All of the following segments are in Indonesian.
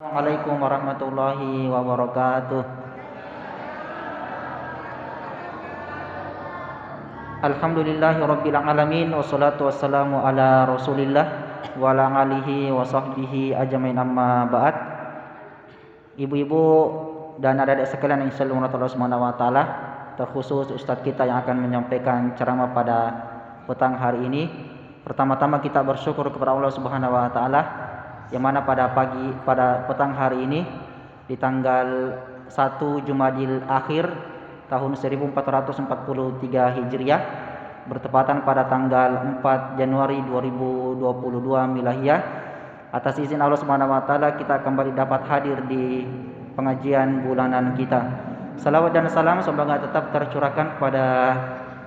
Assalamualaikum warahmatullahi wabarakatuh. Alhamdulillahi rabbil alamin, wassalatu wassalamu ala Rasulillah wa ala alihi wa sahbihi ajmain, amma ba'd. Ibu-ibu dan adik-adik sekalian yang insyaallah Allah Subhanahu wa taala, terkhusus ustaz kita yang akan menyampaikan ceramah pada petang hari ini. Pertama-tama kita bersyukur kepada Allah Subhanahu wa taala yang mana pada petang hari ini di tanggal 1 Jumadil Akhir tahun 1443 Hijriah bertepatan pada tanggal 4 Januari 2022 Milahiyah. Atas izin Allah Subhanahu wa taala kita kembali dapat hadir di pengajian bulanan kita. Salawat dan salam semoga tetap tercurahkan kepada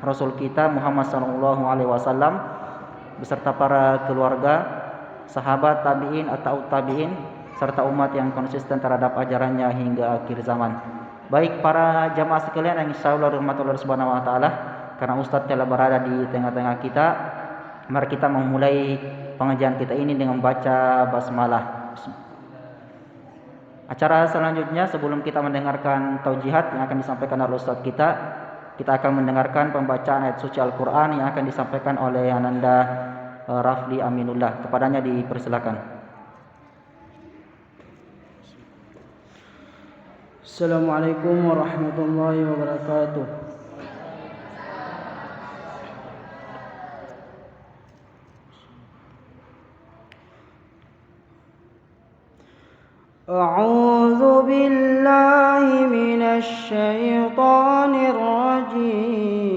Rasul kita Muhammad sallallahu alaihi wasallam beserta para keluarga, sahabat, tabi'in atau tabi'in serta umat yang konsisten terhadap ajarannya hingga akhir zaman. Baik para jamaah sekalian yang insyaallah dirahmati Allah Subhanahu wa taala, karena Ustaz telah berada di tengah-tengah kita, mari kita memulai pengajian kita ini dengan membaca basmalah. Acara selanjutnya sebelum kita mendengarkan taujihat yang akan disampaikan oleh Ustaz kita akan mendengarkan pembacaan ayat suci Al-Qur'an yang akan disampaikan oleh Ananda Rafli Aminullah. Kepadanya dipersilakan. Assalamualaikum warahmatullahi wabarakatuh. A'udzu billahi minasy syaithanir rajim.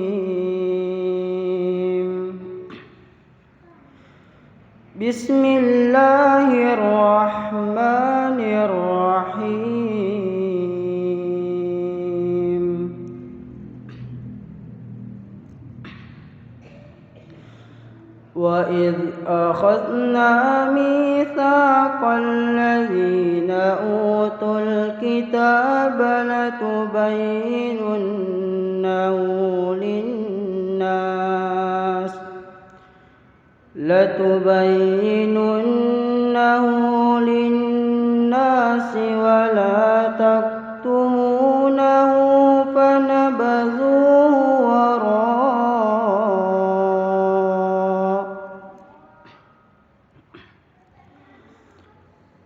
Bismillahirrahmanirrahim. وَإِذْ أَخَذْنَا مِيثَاقَ الَّذِينَ أُوتُوا الْكِتَابَ لَتُبَيِّنُنَّهُ لِلنَّاسِ وَلَا تَكْتُمُونَهُ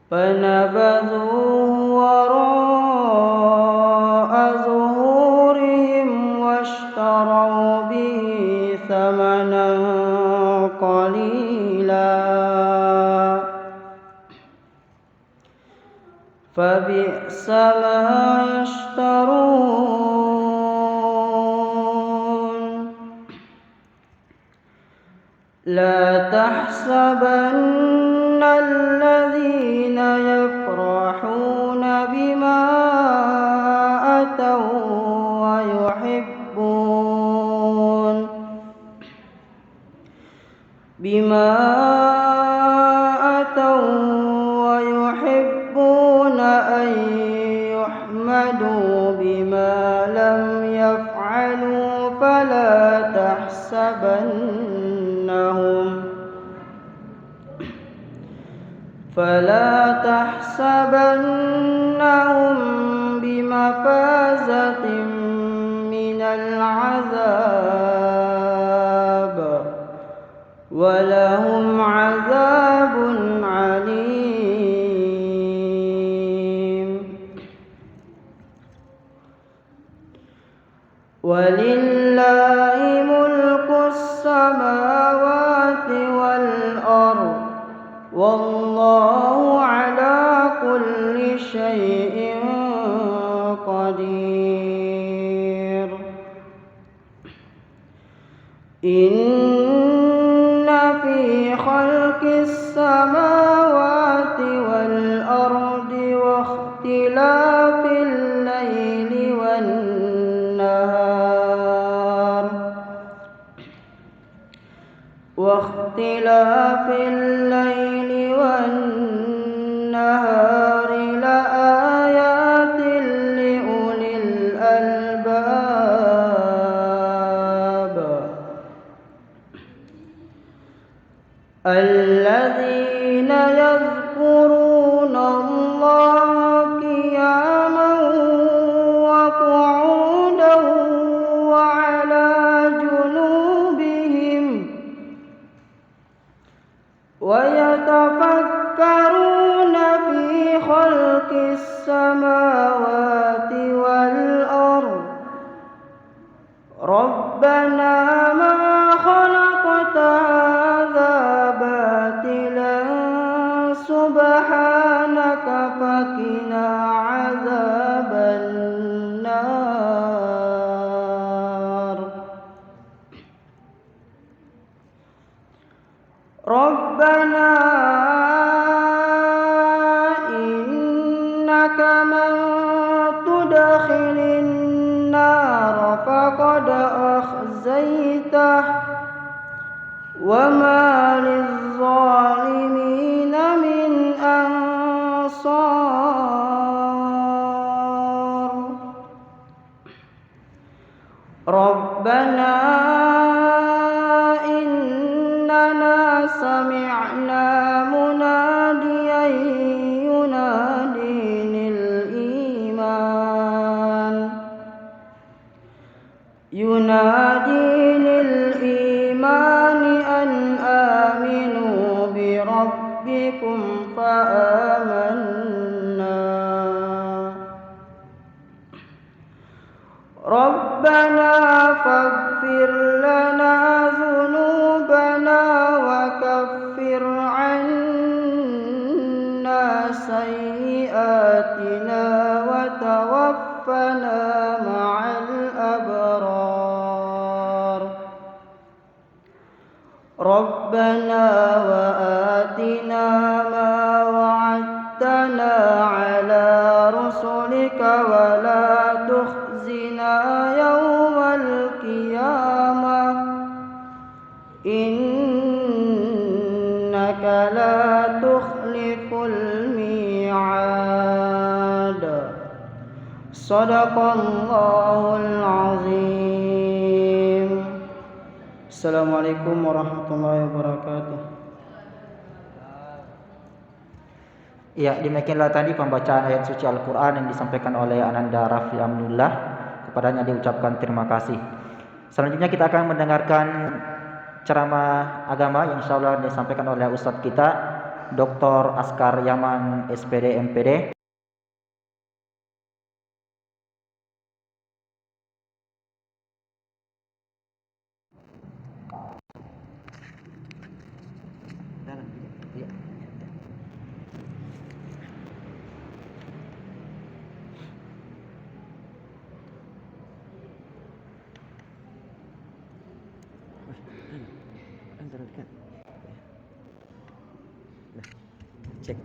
فنبذوه وراء ظهورهم واشتروا به ثمنا قليلا فبئس ما يشترون لا تحسبن الذين يفرحون بما أتوا ويحبون أن يحمدوا بما لم يفعلوا فلا تحسبنهم بمفازة من العذاب ولهم عذاب عليم ولله ملك السماوات والأرض والله على كل شيء قدير إن في خلق السماوات والأرض واختلاف الليل والنهار لآيات لأولي الألباب الذين يذكرون الله خلق السماوات والأرض ربنا ما خلقت هذا باطلا سبحانك فقنا عذاب النار ربنا إنك من تدخل النار فقد أخزيته وما للظالمين من أنصار ربنا إننا سمعنا مناديا ينادي للإيمان أن آمنوا بربكم فآمنا ربنا فاغفر لنا ذنوبنا وكفر عنا سيئاتنا وتوفنا مع الأبرار ربنا وآتنا ما وعدتنا على رسلك ولا تخزنا يوم القيامة إنك لا تخلف الميعاد صدق الله العظيم. Assalamualaikum warahmatullahi wabarakatuh. Ya, demikianlah tadi pembacaan ayat suci Al-Quran yang disampaikan oleh Ananda Raffi Amnullah. Kepadanya diucapkan terima kasih. Selanjutnya kita akan mendengarkan ceramah agama yang insyaallah disampaikan oleh Ustadz kita Dr. Askar Yaman SPD MPD.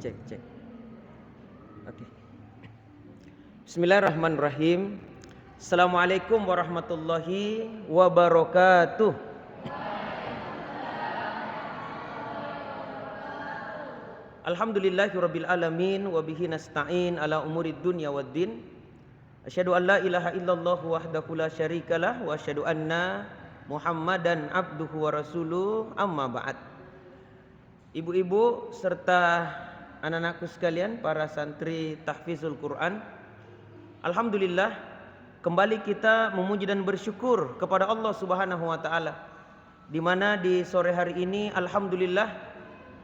Cek. Oke. Bismillahirrahmanirrahim. Assalamualaikum warahmatullahi wabarakatuh. Alhamdulillahirabbil alamin wa bihi nasta'in ala umurid dunya waddin. Asyhadu an la ilaha illallah wahdahu la syarikalah wa asyhadu anna Muhammadan abduhu wa rasuluh, amma ba'd. Ibu-ibu serta anak-anakku sekalian, para santri tahfizul Quran, alhamdulillah kembali kita memuji dan bersyukur kepada Allah Subhanahu wa taala, di mana di sore hari ini alhamdulillah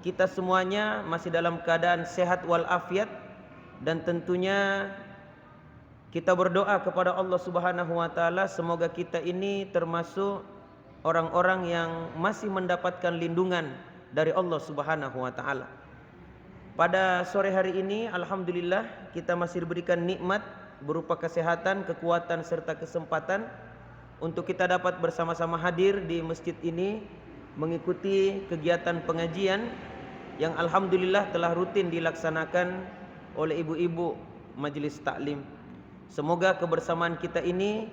kita semuanya masih dalam keadaan sehat walafiat, dan tentunya kita berdoa kepada Allah Subhanahu wa taala semoga kita ini termasuk orang-orang yang masih mendapatkan lindungan dari Allah Subhanahu wa taala. Pada sore hari ini alhamdulillah kita masih diberikan nikmat berupa kesehatan, kekuatan serta kesempatan untuk kita dapat bersama-sama hadir di masjid ini mengikuti kegiatan pengajian yang alhamdulillah telah rutin dilaksanakan oleh ibu-ibu majelis taklim. Semoga kebersamaan kita ini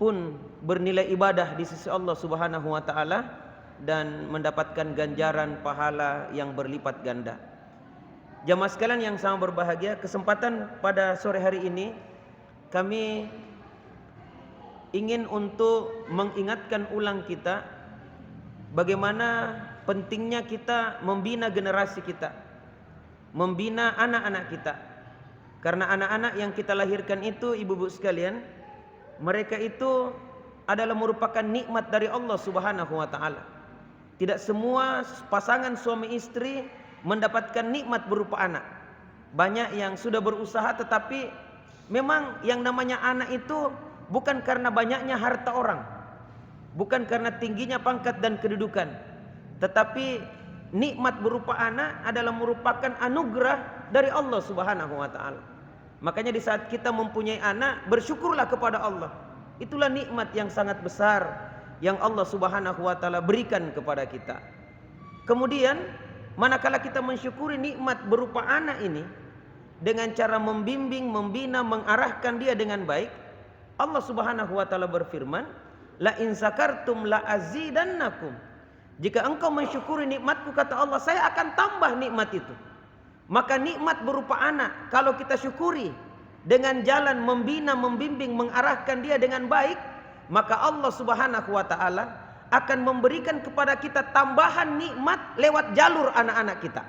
pun bernilai ibadah di sisi Allah Subhanahu wa taala dan mendapatkan ganjaran pahala yang berlipat ganda. Jamaah sekalian yang sangat berbahagia, kesempatan pada sore hari ini kami ingin untuk mengingatkan ulang kita bagaimana pentingnya kita membina generasi kita, membina anak-anak kita. Karena anak-anak yang kita lahirkan itu, ibu-ibu sekalian, mereka itu adalah merupakan nikmat dari Allah Subhanahu wa taala. Tidak semua pasangan suami istri mendapatkan nikmat berupa anak. Banyak yang sudah berusaha tetapi memang yang namanya anak itu bukan karena banyaknya harta orang, bukan karena tingginya pangkat dan kedudukan, tetapi nikmat berupa anak adalah merupakan anugerah dari Allah Subhanahu wa taala. Makanya di saat kita mempunyai anak, bersyukurlah kepada Allah. Itulah nikmat yang sangat besar yang Allah Subhanahu wa taala berikan kepada kita. Kemudian manakala kita mensyukuri nikmat berupa anak ini dengan cara membimbing, membina, mengarahkan dia dengan baik, Allah Subhanahu wa taala berfirman, "La in zakartum la azidannakum." Jika engkau mensyukuri nikmatku, kata Allah, saya akan tambah nikmat itu. Maka nikmat berupa anak, kalau kita syukuri dengan jalan membina, membimbing, mengarahkan dia dengan baik, maka Allah Subhanahu wa taala akan memberikan kepada kita tambahan nikmat lewat jalur anak-anak kita.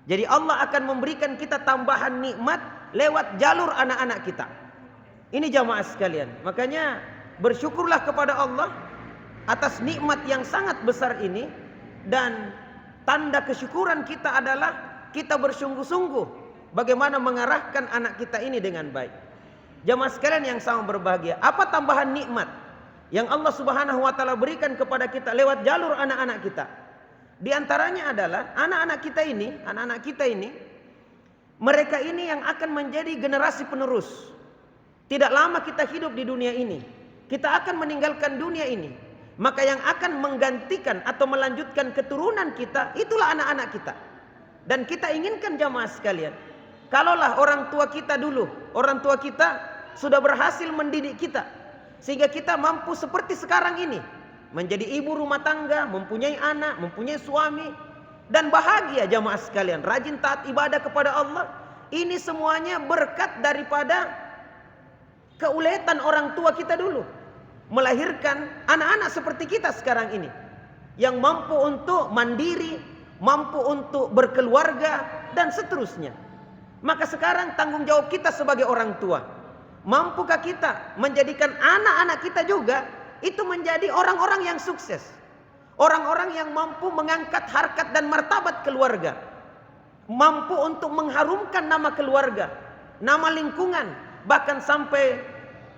Jadi Allah akan memberikan kita tambahan nikmat lewat jalur anak-anak kita. Ini jamaah sekalian. Makanya bersyukurlah kepada Allah atas nikmat yang sangat besar ini. Dan tanda kesyukuran kita adalah kita bersungguh-sungguh bagaimana mengarahkan anak kita ini dengan baik. Jamaah sekalian yang sama berbahagia, apa tambahan nikmat yang Allah Subhanahu wa taala berikan kepada kita lewat jalur anak-anak kita? Di antaranya adalah anak-anak kita ini, mereka ini yang akan menjadi generasi penerus. Tidak lama kita hidup di dunia ini, kita akan meninggalkan dunia ini. Maka yang akan menggantikan atau melanjutkan keturunan kita, itulah anak-anak kita. Dan kita inginkan jamaah sekalian, kalaulah orang tua kita dulu, orang tua kita sudah berhasil mendidik kita, sehingga kita mampu seperti sekarang ini, menjadi ibu rumah tangga, mempunyai anak, mempunyai suami, dan bahagia jamaah sekalian, rajin taat ibadah kepada Allah. Ini semuanya berkat daripada keuletan orang tua kita dulu, melahirkan anak-anak seperti kita sekarang ini, yang mampu untuk mandiri, mampu untuk berkeluarga, dan seterusnya. Maka sekarang tanggung jawab kita sebagai orang tua, mampukah kita menjadikan anak-anak kita juga itu menjadi orang-orang yang sukses, orang-orang yang mampu mengangkat harkat dan martabat keluarga, mampu untuk mengharumkan nama keluarga, nama lingkungan, bahkan sampai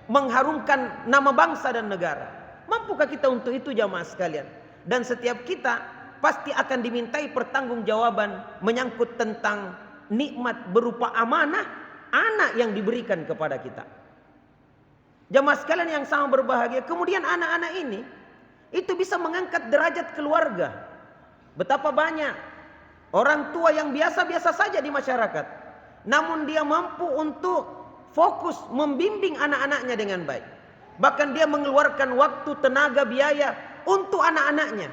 mengharumkan nama bangsa dan negara. Mampukah kita untuk itu jamaah sekalian? Dan setiap kita pasti akan dimintai pertanggungjawaban menyangkut tentang nikmat berupa amanah anak yang diberikan kepada kita. Jamaah sekalian yang sama berbahagia, kemudian anak-anak ini itu bisa mengangkat derajat keluarga. Betapa banyak orang tua yang biasa-biasa saja di masyarakat, namun dia mampu untuk fokus membimbing anak-anaknya dengan baik. Bahkan dia mengeluarkan waktu, tenaga, biaya untuk anak-anaknya.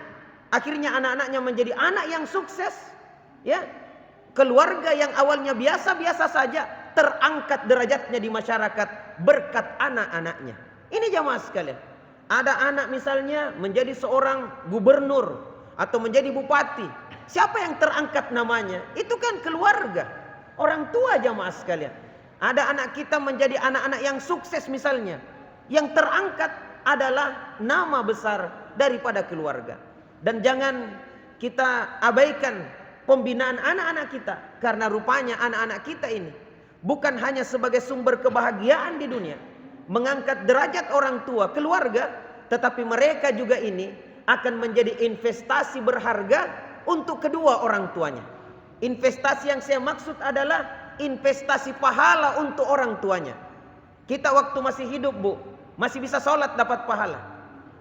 Akhirnya anak-anaknya menjadi anak yang sukses, ya. Keluarga yang awalnya biasa-biasa saja terangkat derajatnya di masyarakat berkat anak-anaknya. Ini jamaah sekalian. Ada anak misalnya menjadi seorang gubernur atau menjadi bupati. Siapa yang terangkat namanya? Itu kan keluarga, orang tua jamaah sekalian. Ada anak kita menjadi anak-anak yang sukses misalnya, yang terangkat adalah nama besar daripada keluarga. Dan jangan kita abaikan pembinaan anak-anak kita, karena rupanya anak-anak kita ini bukan hanya sebagai sumber kebahagiaan di dunia, mengangkat derajat orang tua, keluarga, tetapi mereka juga ini akan menjadi investasi berharga untuk kedua orang tuanya. Investasi yang saya maksud adalah investasi pahala untuk orang tuanya. Kita waktu masih hidup, Bu, masih bisa sholat dapat pahala,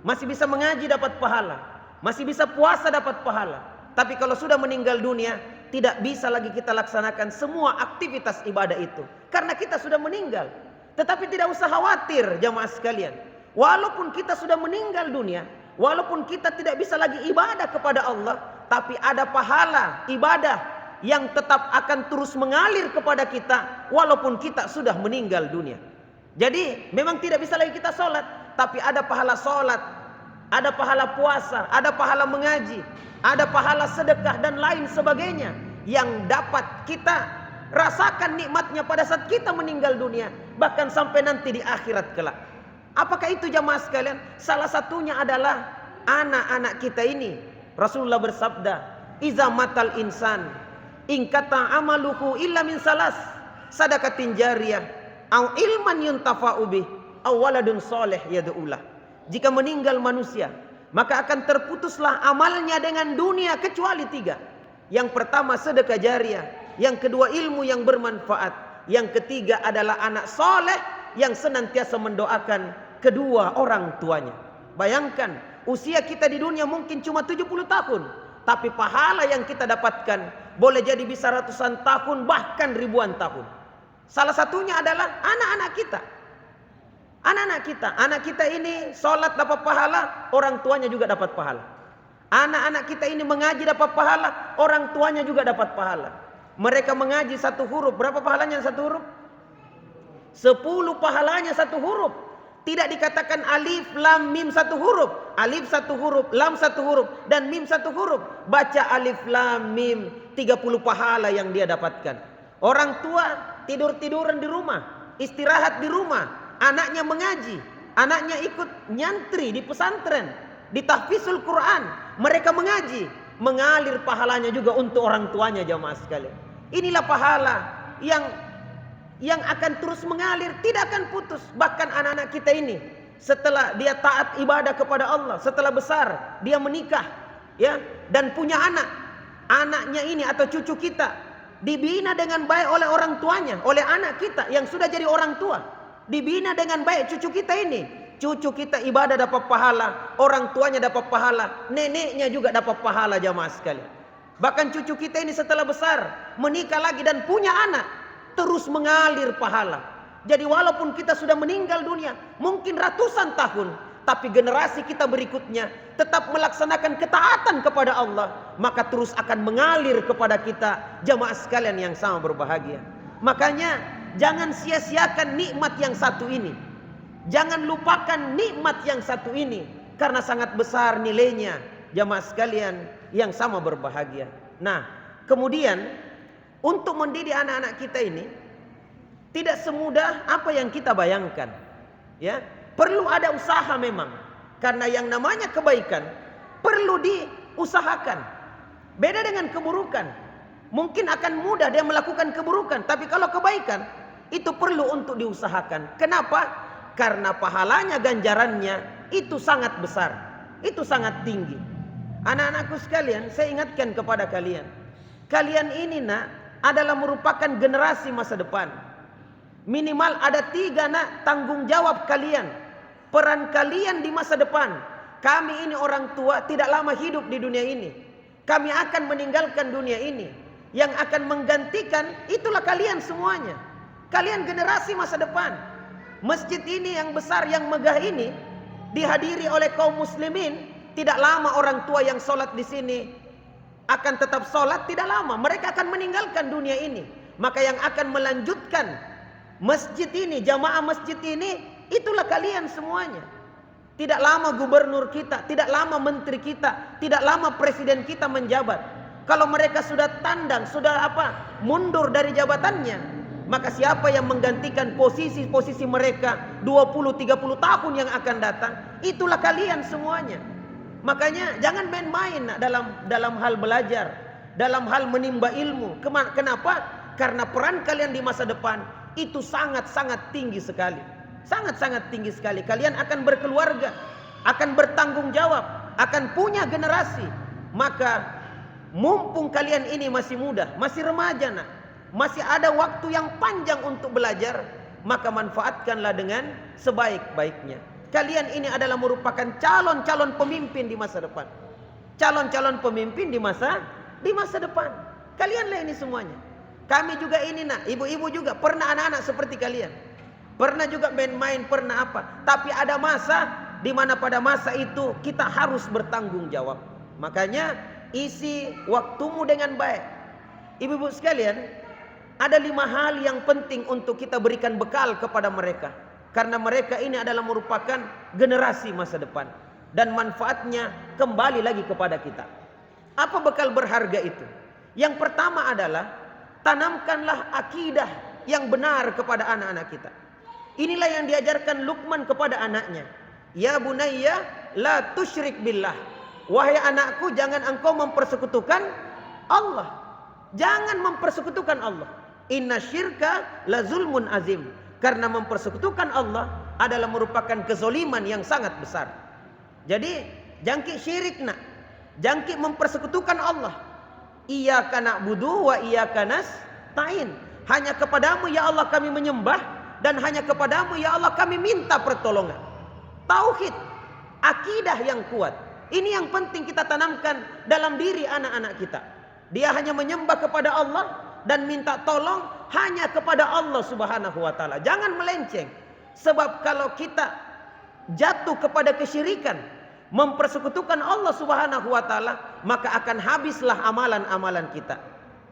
masih bisa mengaji dapat pahala, masih bisa puasa dapat pahala. Tapi kalau sudah meninggal dunia, tidak bisa lagi kita laksanakan semua aktivitas ibadah itu, karena kita sudah meninggal. Tetapi tidak usah khawatir jamaah sekalian, walaupun kita sudah meninggal dunia, walaupun kita tidak bisa lagi ibadah kepada Allah, tapi ada pahala ibadah yang tetap akan terus mengalir kepada kita walaupun kita sudah meninggal dunia. Jadi memang tidak bisa lagi kita sholat, tapi ada pahala sholat, ada pahala puasa, ada pahala mengaji, ada pahala sedekah dan lain sebagainya yang dapat kita rasakan nikmatnya pada saat kita meninggal dunia, bahkan sampai nanti di akhirat kelak. Apakah itu jamaah sekalian? Salah satunya adalah anak-anak kita ini. Rasulullah bersabda, "Iza matal insan In kata amaluhu illa min salas, sadaqatin jariyah, au ilman yuntafa'u bih, au waladun soleh yad'ulah. Jika meninggal manusia, maka akan terputuslah amalnya dengan dunia kecuali 3. Yang pertama sedekah jariyah, yang kedua ilmu yang bermanfaat, yang ketiga adalah anak soleh yang senantiasa mendoakan kedua orang tuanya. Bayangkan, usia kita di dunia mungkin cuma 70 tahun, tapi pahala yang kita dapatkan boleh jadi bisa ratusan tahun, bahkan ribuan tahun. Salah satunya adalah anak-anak kita. Anak kita ini sholat dapat pahala, orang tuanya juga dapat pahala. Anak-anak kita ini mengaji dapat pahala, orang tuanya juga dapat pahala. Mereka mengaji 1 huruf, berapa pahalanya 1 huruf? 10 pahalanya 1 huruf. Tidak dikatakan alif, lam, mim 1 huruf. Alif 1 huruf, lam 1 huruf, dan mim 1 huruf. Baca alif, lam, mim, 30 pahala yang dia dapatkan. Orang tua tidur-tiduran di rumah, istirahat di rumah, anaknya mengaji, anaknya ikut nyantri di pesantren, di tahfizul Quran, mereka mengaji, mengalir pahalanya juga untuk orang tuanya jamaah sekalian. Inilah pahala yang akan terus mengalir, tidak akan putus. Bahkan anak-anak kita ini setelah dia taat ibadah kepada Allah, setelah besar dia menikah ya dan punya anak, anaknya ini atau cucu kita dibina dengan baik oleh orang tuanya, oleh anak kita yang sudah jadi orang tua. Dibina dengan baik cucu kita ini. Cucu kita ibadah dapat pahala, orang tuanya dapat pahala, neneknya juga dapat pahala jamaah sekalian. Bahkan cucu kita ini setelah besar menikah lagi dan punya anak, terus mengalir pahala. Jadi walaupun kita sudah meninggal dunia mungkin ratusan tahun, tapi generasi kita berikutnya tetap melaksanakan ketaatan kepada Allah, maka terus akan mengalir kepada kita jamaah sekalian yang sama berbahagia. Makanya jangan sia-siakan nikmat yang satu ini. Jangan lupakan nikmat yang satu ini, karena sangat besar nilainya jamaah sekalian yang sama berbahagia. Nah, kemudian untuk mendidik anak-anak kita ini tidak semudah apa yang kita bayangkan. Ya, perlu ada usaha memang. Karena yang namanya kebaikan perlu diusahakan. Beda dengan keburukan. Mungkin akan mudah dia melakukan keburukan, tapi kalau kebaikan itu perlu untuk diusahakan. Kenapa? Karena pahalanya, ganjarannya itu sangat besar, itu sangat tinggi. Anak-anakku sekalian, saya ingatkan kepada kalian. Kalian ini adalah merupakan generasi masa depan. Minimal ada 3 tanggung jawab kalian. Peran kalian di masa depan. Kami ini orang tua tidak lama hidup di dunia ini. Kami akan meninggalkan dunia ini. Yang akan menggantikan itulah kalian semuanya. Kalian generasi masa depan. Masjid ini yang besar, yang megah ini dihadiri oleh kaum muslimin. Tidak lama orang tua yang sholat di sini akan tetap sholat, tidak lama mereka akan meninggalkan dunia ini. Maka yang akan melanjutkan masjid ini, jamaah masjid ini, itulah kalian semuanya. Tidak lama gubernur kita, tidak lama menteri kita, tidak lama presiden kita menjabat. Kalau mereka sudah tandang, sudah mundur dari jabatannya, maka siapa yang menggantikan posisi-posisi mereka 20-30 tahun yang akan datang, itulah kalian semuanya. Makanya jangan main-main dalam hal belajar, dalam hal menimba ilmu. Kenapa? Karena peran kalian di masa depan itu sangat-sangat tinggi sekali. Sangat-sangat tinggi sekali. Kalian akan berkeluarga, akan bertanggung jawab, akan punya generasi. Maka mumpung kalian ini masih muda, masih remaja masih ada waktu yang panjang untuk belajar, maka manfaatkanlah dengan sebaik-baiknya. Kalian ini adalah merupakan calon-calon pemimpin di masa depan. Calon-calon pemimpin di masa depan. Kalianlah ini semuanya. Kami juga ini ibu-ibu juga pernah anak-anak seperti kalian. Pernah juga main-main, pernah tapi ada masa di mana pada masa itu kita harus bertanggung jawab. Makanya isi waktumu dengan baik. Ibu-ibu sekalian, ada 5 hal yang penting untuk kita berikan bekal kepada mereka. Karena mereka ini adalah merupakan generasi masa depan. Dan manfaatnya kembali lagi kepada kita. Apa bekal berharga itu? Yang pertama adalah tanamkanlah akidah yang benar kepada anak-anak kita. Inilah yang diajarkan Luqman kepada anaknya. Ya bunayya la tusyrik billah. Wahai anakku, jangan engkau mempersekutukan Allah. Jangan mempersekutukan Allah. Inna syirka la zulmun azim. Karena mempersekutukan Allah adalah merupakan kezoliman yang sangat besar. Jadi jangkik syirik nak, jangkik mempersekutukan Allah. Iyyaka na'budu wa iyyaka nasta'in. Hanya kepadamu ya Allah kami menyembah, dan hanya kepadamu ya Allah kami minta pertolongan. Tauhid, akidah yang kuat. Ini yang penting kita tanamkan dalam diri anak-anak kita. Dia hanya menyembah kepada Allah dan minta tolong hanya kepada Allah Subhanahu wa taala. Jangan melenceng. Sebab kalau kita jatuh kepada kesyirikan, mempersekutukan Allah Subhanahu wa taala, maka akan habislah amalan-amalan kita.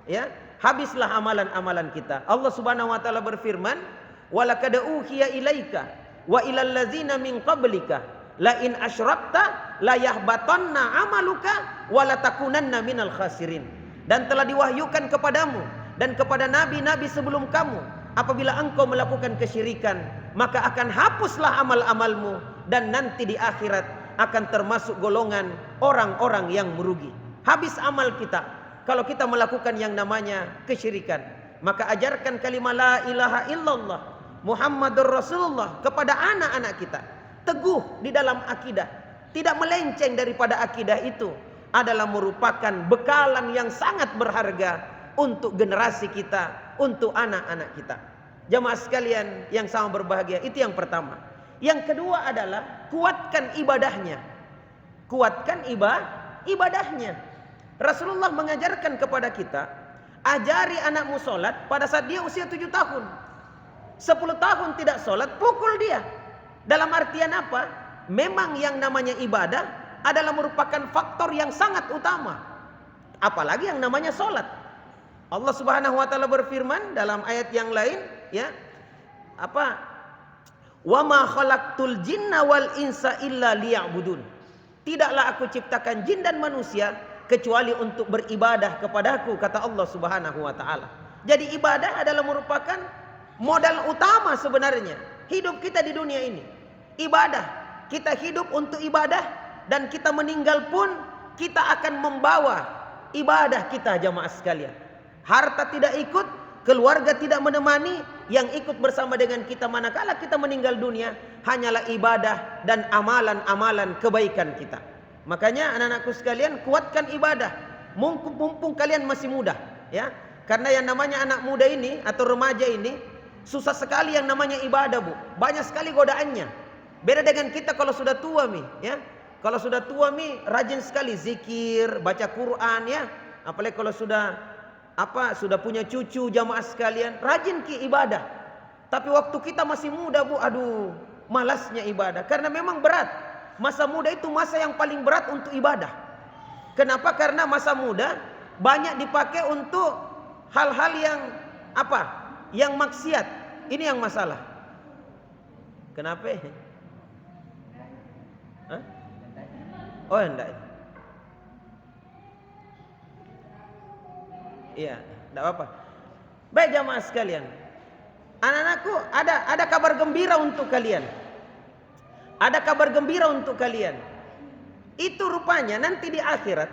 Ya, habislah amalan-amalan kita. Allah Subhanahu wa taala berfirman, "Walaqad uhiya ilaika wa ilal ladzina min qablika la in asyrakta la yahbatanna amaluka wa la takunanna minal khasirin." Dan telah diwahyukan kepadamu dan kepada nabi-nabi sebelum kamu, apabila engkau melakukan kesyirikan, maka akan hapuslah amal-amalmu dan nanti di akhirat akan termasuk golongan orang-orang yang merugi. Habis amal kita kalau kita melakukan yang namanya kesyirikan. Maka ajarkan kalimat la ilaha illallah Muhammadur Rasulullah kepada anak-anak kita. Teguh di dalam akidah, tidak melenceng daripada akidah itu, adalah merupakan bekalan yang sangat berharga untuk generasi kita, untuk anak-anak kita. Jamaah sekalian yang sama berbahagia, itu yang pertama. Yang kedua adalah kuatkan ibadahnya. Kuatkan ibadahnya. Rasulullah mengajarkan kepada kita, ajari anakmu sholat pada saat dia usia 7 tahun. 10 tahun tidak sholat, pukul dia. Dalam artian apa? Memang yang namanya ibadah adalah merupakan faktor yang sangat utama. Apalagi yang namanya sholat. Allah Subhanahu wa taala berfirman dalam ayat yang lain, ya. Wa ma khalaqtul jinna wal insa illa liya'budun. Tidaklah aku ciptakan jin dan manusia kecuali untuk beribadah kepadaku, kata Allah Subhanahu wa taala. Jadi ibadah adalah merupakan modal utama sebenarnya hidup kita di dunia ini. Ibadah, kita hidup untuk ibadah, dan kita meninggal pun kita akan membawa ibadah kita, jamaah sekalian. Harta tidak ikut, keluarga tidak menemani, yang ikut bersama dengan kita manakala kita meninggal dunia hanyalah ibadah dan amalan-amalan kebaikan kita. Makanya anak-anakku sekalian, kuatkan ibadah mumpung kalian masih muda, ya. Karena yang namanya anak muda ini atau remaja ini susah sekali yang namanya ibadah, Bu. Banyak sekali godaannya. Beda dengan kita kalau sudah tua, ya. Kalau sudah tua rajin sekali zikir, baca Quran, ya. Apalagi kalau sudah punya cucu, jamaah sekalian, rajin ibadah. Tapi waktu kita masih muda, Bu, aduh, malasnya ibadah. Karena memang berat. Masa muda itu masa yang paling berat untuk ibadah. Kenapa? Karena masa muda banyak dipakai untuk hal-hal yang yang maksiat. Ini yang masalah. Kenapa? Hah? Oh, enggak. Iya, enggak apa-apa. Baik jamaah sekalian. Anak-anakku, ada kabar gembira untuk kalian. Ada kabar gembira untuk kalian. Itu rupanya nanti di akhirat,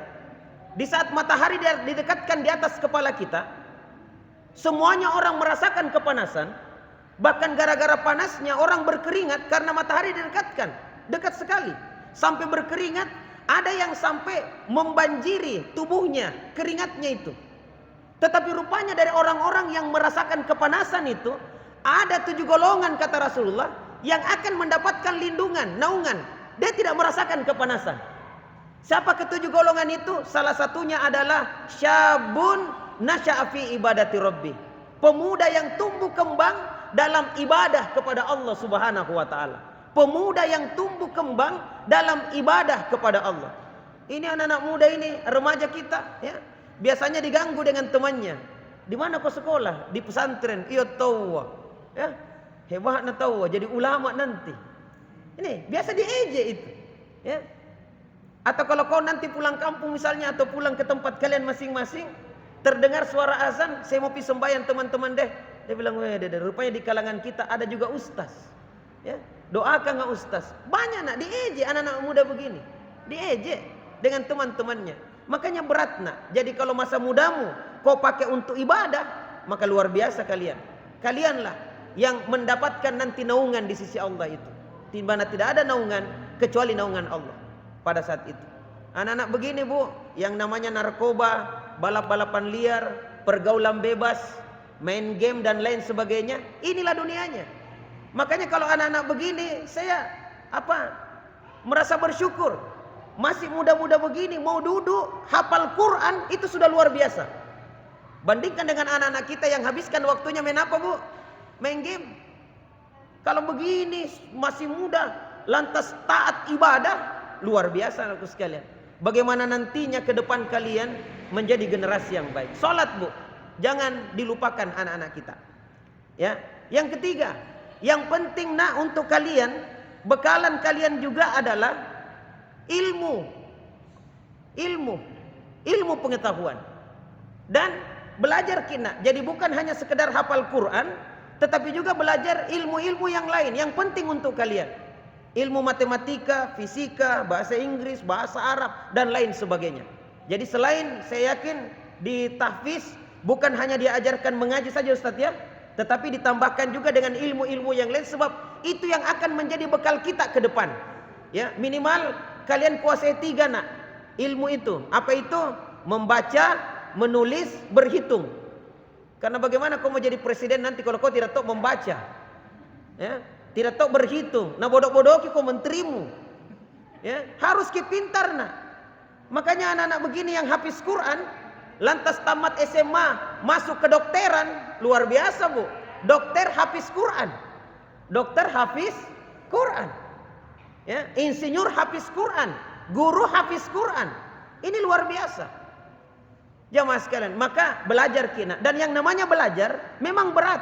di saat matahari didekatkan di atas kepala kita, semuanya orang merasakan kepanasan. Bahkan gara-gara panasnya orang berkeringat karena matahari didekatkan, dekat sekali. Sampai berkeringat, ada yang sampai membanjiri tubuhnya, keringatnya itu. Tetapi rupanya dari orang-orang yang merasakan kepanasan itu, ada 7 golongan kata Rasulullah yang akan mendapatkan lindungan, naungan. Dia tidak merasakan kepanasan. Siapa ke-7 golongan itu? Salah satunya adalah syabun nasya'a fi ibadati rabbi. Pemuda yang tumbuh kembang dalam ibadah kepada Allah Subhanahu wa taala. Pemuda yang tumbuh kembang dalam ibadah kepada Allah. Ini anak-anak muda ini, remaja kita, ya. Biasanya diganggu dengan temannya. Di mana kau sekolah? Di pesantren. Iya tahu. Ya. Hebatnya tahu, jadi ulama nanti. Ini biasa diejek itu, ya. Atau kalau kau nanti pulang kampung misalnya, atau pulang ke tempat kalian masing-masing, terdengar suara azan, saya mau pergi sembahyang teman-teman deh. Dia bilang, rupanya di kalangan kita ada juga ustaz. Ya, doakan nggak ustaz? Banyak nak diejek anak-anak muda begini, diejek dengan teman-temannya. Makanya berat nak. Jadi kalau masa mudamu kau pakai untuk ibadah, maka luar biasa kalian. Kalianlah yang mendapatkan nanti naungan di sisi Allah itu. Di mana tidak ada naungan kecuali naungan Allah pada saat itu. Anak-anak begini Bu, yang namanya narkoba, balap-balapan liar, pergaulan bebas, main game dan lain sebagainya, inilah dunianya. Makanya kalau anak-anak begini, saya merasa bersyukur. Masih muda-muda begini mau duduk hafal Quran, itu sudah luar biasa. Bandingkan dengan anak-anak kita yang habiskan waktunya main apa Bu? Main game. Kalau begini masih muda, lantas taat ibadah, luar biasa anakku sekalian. Bagaimana nantinya ke depan kalian menjadi generasi yang baik. Salat Bu, jangan dilupakan anak-anak kita. Ya, yang ketiga, yang penting untuk kalian, bekalan kalian juga adalah ilmu pengetahuan dan belajar kina. Jadi bukan hanya sekedar hafal Quran, tetapi juga belajar ilmu-ilmu yang lain yang penting untuk kalian. Ilmu matematika, fisika, bahasa Inggris, bahasa Arab dan lain sebagainya. Jadi selain saya yakin di tahfiz bukan hanya diajarkan mengaji saja Ustaz ya, tetapi ditambahkan juga dengan ilmu-ilmu yang lain, sebab itu yang akan menjadi bekal kita ke depan. Ya, minimal kalian kuasai 3 ilmu itu. Apa itu? Membaca, menulis, berhitung. Karena bagaimana kau mau jadi presiden nanti kalau kau tidak tahu membaca, ya, tidak tahu berhitung. Nah bodoh-bodoh kau menterimu, ya, harus pintar Makanya anak-anak begini yang hafiz Quran, lantas tamat SMA masuk ke dokteran, luar biasa Bu. Dokter hafiz Quran, dokter hafiz Quran, ya, insinyur hafiz Quran, guru hafiz Quran. Ini luar biasa. Jamaah sekalian, maka belajar kina. Dan yang namanya belajar memang berat.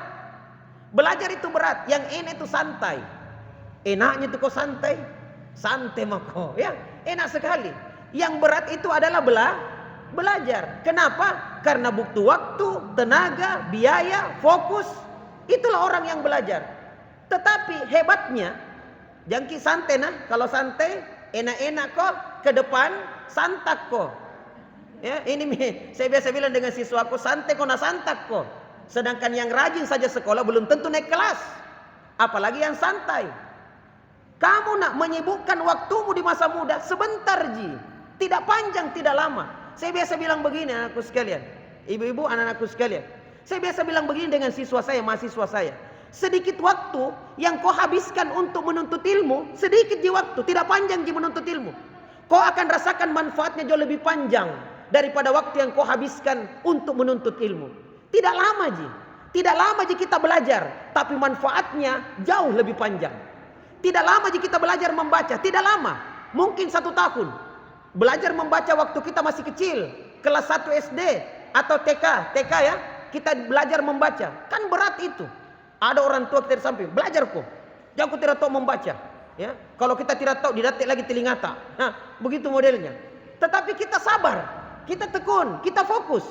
Belajar itu berat. Yang ini itu santai. Enaknya itu kok santai. Santai mako, ya, enak sekali. Yang berat itu adalah belajar. Kenapa? Karena butuh waktu, tenaga, biaya, fokus. Itulah orang yang belajar. Tetapi hebatnya, jangki santai kalau santai, enak-enak kok, ke depan santak kok. Ya, ini saya biasa bilang dengan siswaku, santai kok santak kok. Sedangkan yang rajin saja sekolah belum tentu naik kelas. Apalagi yang santai. Kamu menyibukkan waktumu di masa muda sebentar Ji. Tidak panjang, tidak lama. Saya biasa bilang begini anakku sekalian. Ibu-ibu, anak-anakku sekalian. Saya biasa bilang begini dengan siswa saya, mahasiswa saya. Sedikit waktu yang kau habiskan untuk menuntut ilmu, sedikit Ji waktu, tidak panjang Ji menuntut ilmu. Kau akan rasakan manfaatnya jauh lebih panjang daripada waktu yang kau habiskan untuk menuntut ilmu. Tidak lama Ji. Tidak lama Ji kita belajar, tapi manfaatnya jauh lebih panjang. Tidak lama Ji kita belajar membaca, tidak lama. Mungkin 1 tahun. Belajar membaca waktu kita masih kecil, kelas 1 SD atau TK ya, kita belajar membaca. Kan berat itu. Ada orang tua kita di samping, belajar kok. Jangan kau tidak tahu membaca. Ya, kalau kita tidak tahu, didatik lagi telinga tak. Nah, begitu modelnya. Tetapi kita sabar, kita tekun, kita fokus.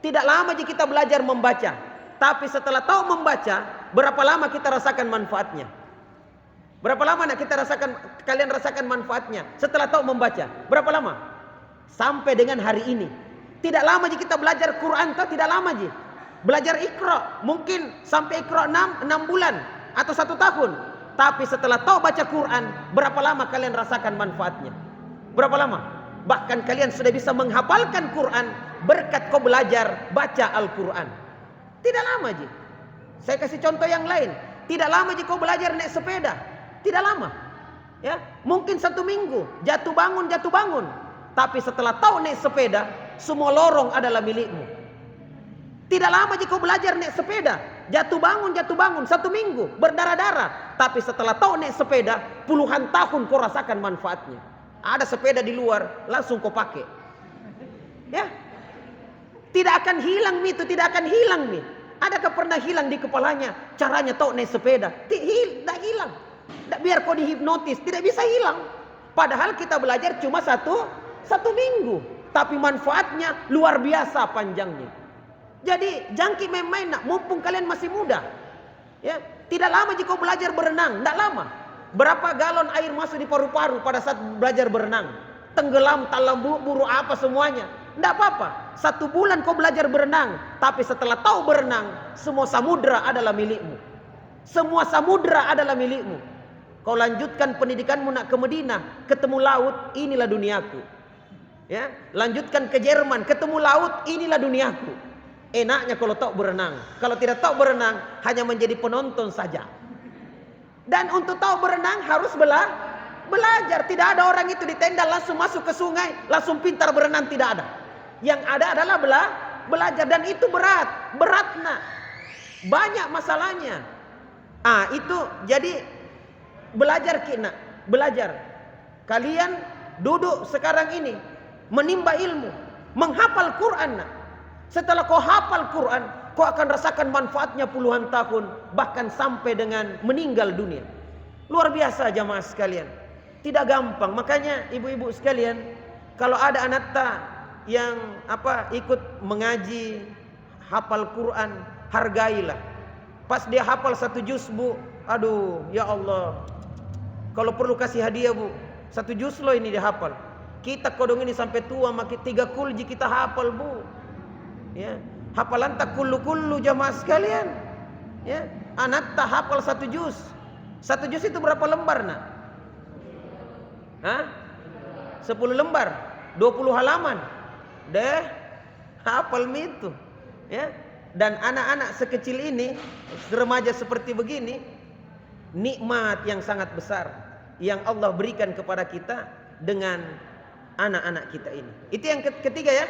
Tidak lama Ji kita belajar membaca. Tapi setelah tahu membaca, berapa lama kita rasakan manfaatnya? Berapa lama kalian rasakan manfaatnya setelah tahu membaca? Berapa lama? Sampai dengan hari ini. Tidak lama Ji kita belajar Quran, tidak lama Ji. Belajar Iqra, mungkin sampai Iqra 6 bulan atau 1 tahun. Tapi setelah tahu baca Quran, berapa lama kalian rasakan manfaatnya? Berapa lama? Bahkan kalian sudah bisa menghafalkan Quran berkat kau belajar baca Al-Quran. Tidak lama Ji. Saya kasih contoh yang lain. Tidak lama Ji kau belajar naik sepeda. Tidak lama. Ya, mungkin 1 minggu jatuh bangun. Tapi setelah tahu naik sepeda, semua lorong adalah milikmu. Tidak lama Ji kau belajar naik sepeda, jatuh bangun 1 minggu, berdarah-darah. Tapi setelah tahu naik sepeda, puluhan tahun kau rasakan manfaatnya. Ada sepeda di luar, langsung kau pakai. Ya, tidak akan hilang itu, tidak akan hilang nih. Adakah pernah hilang di kepalanya caranya tahu naik sepeda? Tidak hilang. Biar kau dihipnotis, tidak bisa hilang. Padahal kita belajar cuma satu minggu, tapi manfaatnya luar biasa panjangnya. Jadi jangki main-main mumpung kalian masih muda. Ya, tidak lama jika kau belajar berenang, tidak lama. Berapa galon air masuk di paru-paru pada saat belajar berenang? Tenggelam, talam buru apa semuanya. Tidak apa-apa. 1 bulan kau belajar berenang, tapi setelah tahu berenang, semua samudra adalah milikmu. Semua samudra adalah milikmu. Kau lanjutkan pendidikanmu nak ke Madinah, ketemu laut, inilah duniaku. Ya, lanjutkan ke Jerman, ketemu laut, inilah duniaku. Enaknya kalau tahu berenang. Kalau tidak tahu berenang, hanya menjadi penonton saja. Dan untuk tahu berenang harus belajar. Tidak ada orang itu di tenda langsung masuk ke sungai, langsung pintar berenang, tidak ada. Yang ada adalah belajar, dan itu berat nak. Banyak masalahnya. Itu jadi belajar nak, belajar. Kalian duduk sekarang ini menimba ilmu, menghafal Quran nak. Setelah kau hafal Quran, kau akan rasakan manfaatnya puluhan tahun, bahkan sampai dengan meninggal dunia. Luar biasa jamaah sekalian. Tidak gampang. Makanya ibu-ibu sekalian, kalau ada anak yang ikut mengaji, hafal Quran, hargailah. Pas dia hafal 1 juz, Bu, aduh ya Allah, kalau perlu kasih hadiah, Bu. 1 juz loh ini dia hafal. Kita kodong ini sampai tua makin 3 kulji kita hafal, Bu. Ya, hafalan tak kullu jamaah sekalian. Ya, anak tak hafal 1 juz. 1 juz itu berapa lembar nak? 10 lembar, 20 halaman. Deh, hafal itu. Ya. Dan anak-anak sekecil ini, remaja seperti begini, nikmat yang sangat besar yang Allah berikan kepada kita dengan anak-anak kita ini. Itu yang ketiga ya,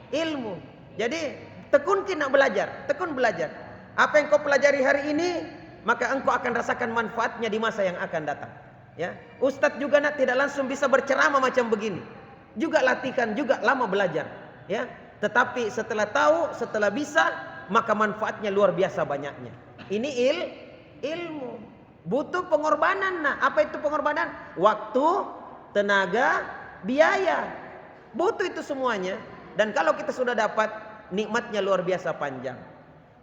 ilmu. Jadi tekun nak belajar, tekun belajar. Apa yang kau pelajari hari ini, maka engkau akan rasakan manfaatnya di masa yang akan datang. Ya, Ustadz juga nak tidak langsung bisa berceramah macam begini. Juga latihan, juga lama belajar. Ya, tetapi setelah tahu, setelah bisa, maka manfaatnya luar biasa banyaknya. Ini ilmu. Butuh pengorbanan nak. Apa itu pengorbanan? Waktu, tenaga, biaya. Butuh itu semuanya. Dan kalau kita sudah dapat, nikmatnya luar biasa panjang.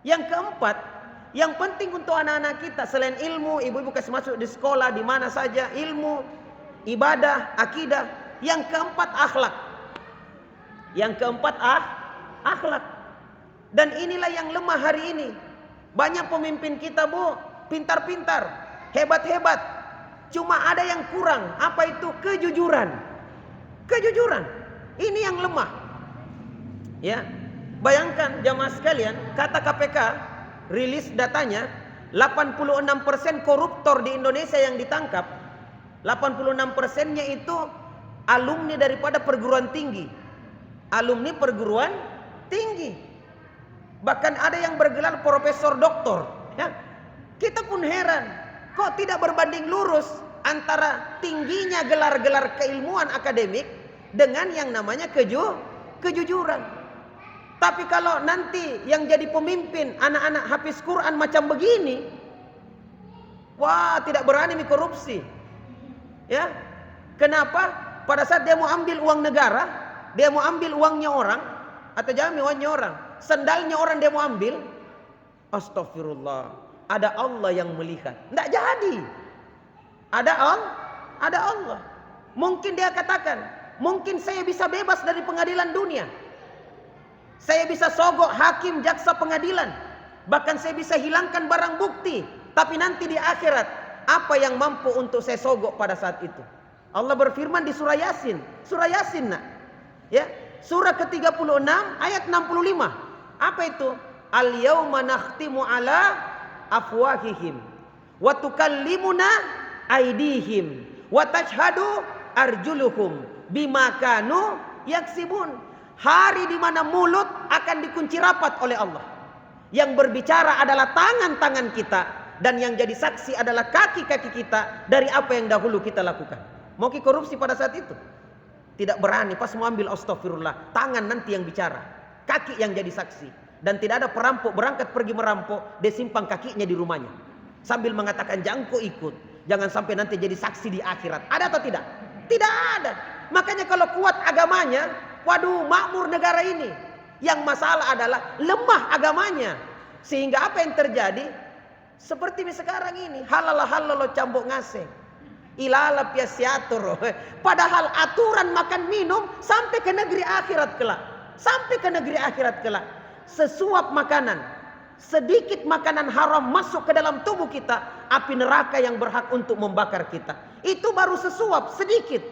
Yang keempat, yang penting untuk anak-anak kita selain ilmu, ibu-ibu kasih masuk di sekolah, di mana saja, ilmu, ibadah, akidah. Yang keempat, akhlak. Yang keempat, akhlak. Dan inilah yang lemah hari ini. Banyak pemimpin kita, Bu, pintar-pintar, hebat-hebat. Cuma ada yang kurang. Apa itu? Kejujuran. Kejujuran. Ini yang lemah. Ya, bayangkan jamaah sekalian, kata KPK rilis datanya, 86% koruptor di Indonesia yang ditangkap, 86%-nya itu alumni daripada perguruan tinggi. Alumni perguruan tinggi. Bahkan ada yang bergelar profesor doktor. Ya. Kita pun heran, kok tidak berbanding lurus antara tingginya gelar-gelar keilmuan akademik dengan yang namanya kejujuran. Tapi kalau nanti yang jadi pemimpin anak-anak hafiz Quran macam begini, wah, tidak berani korupsi. Ya. Kenapa? Pada saat dia mau ambil uang negara, dia mau ambil uangnya orang, atau jangan uangnya orang, sendalnya orang dia mau ambil, astagfirullah, ada Allah yang melihat. Tidak jadi. Ada Allah. Mungkin dia katakan, mungkin saya bisa bebas dari pengadilan dunia. Saya bisa sogok hakim, jaksa pengadilan. Bahkan saya bisa hilangkan barang bukti. Tapi nanti di akhirat, apa yang mampu untuk saya sogok pada saat itu? Allah berfirman di surah Yasin. Surah Yasin nak. Ya, surah ke-36 ayat 65. Apa itu? Al-yawma nakhtimu ala afwahihim wa tukallimuna aydihim wa tashhadu arjuluhum bima kanu yaksibun. Hari di mana mulut akan dikunci rapat oleh Allah. Yang berbicara adalah tangan-tangan kita, dan yang jadi saksi adalah kaki-kaki kita dari apa yang dahulu kita lakukan. Mau korupsi pada saat itu? Tidak berani. Pas mau ambil, astagfirullah, tangan nanti yang bicara, kaki yang jadi saksi. Dan tidak ada perampok berangkat pergi merampok, dia simpang kakinya di rumahnya sambil mengatakan jangan kau ikut, jangan sampai nanti jadi saksi di akhirat. Ada atau tidak? Tidak ada. Makanya kalau kuat agamanya, waduh, makmur negara ini. Yang masalah adalah lemah agamanya. Sehingga apa yang terjadi? Seperti sekarang ini, halal cambuk ngasih, ilala piasiatur. Padahal aturan makan minum sampai ke negeri akhirat kelak. sampai ke negeri akhirat kelak. Sesuap makanan, sedikit makanan haram masuk ke dalam tubuh kita, api neraka yang berhak untuk membakar kita. Itu baru sesuap sedikit.